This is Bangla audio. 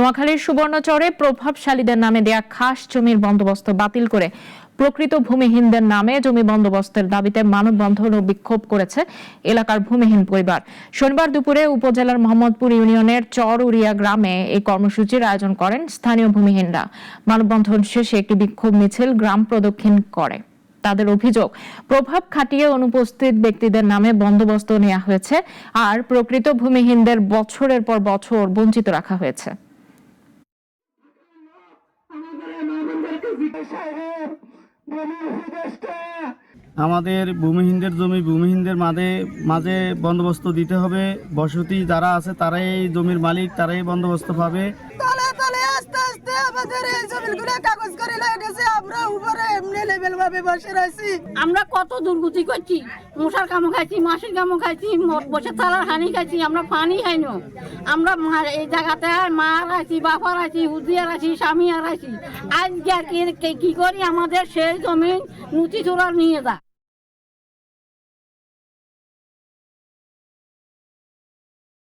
নোয়াখালীর সুবর্ণচরে প্রভাবশালীদের নামে দেয়া খাস জমির বন্দোবস্ত বাতিল করে প্রকৃত ভূমিহীনদের নামে জমি বন্দোবস্তের দাবিতে মানববন্ধন ও বিক্ষোভ করেছে এলাকার ভূমিহীন পরিবার। শনিবার দুপুরে উপজেলার মোহাম্মদপুর ইউনিয়নের চরউরিয়া গ্রামে এই কর্মসূচির আয়োজন করেন স্থানীয় ভূমিহীনরা। মানববন্ধন শেষে একটি বিক্ষোভ মিছিল গ্রাম প্রদক্ষিণ করে। তাদের অভিযোগ, প্রভাব খাটিয়ে অনুপস্থিত ব্যক্তিদের নামে বন্দোবস্ত নেওয়া হয়েছে আর প্রকৃত ভূমিহীনদের বছরের পর বছর বঞ্চিত রাখা হয়েছে। আমাদের ভূমিহীনদের জমি ভূমিহীনদের মাঝে বন্দোবস্ত দিতে হবে। বসতি যারা আছে তারাই এই জমির মালিক, তারাই বন্দোবস্ত পাবে। আস্তে আস্তে আমাদের এই জমিগুলো কাগজ করে লাগিয়েছে, আমরা উপরে এমনি লেভেল ভাবে বসে রয়েছি। আমরা কত দুর্গতি করছি, মশার কামড় খাইছি, মাসির কামড় খাইছি, বসে থালার হানি খাইছি, আমরা পানি খাইনো। আমরা এই জায়গাতে মা আছি, বাপার আছি, হুদিয়ার আছি, স্বামী আর আছি। আজকে কি করি, আমাদের সেই জমি নথি চোরা নিয়ে যা।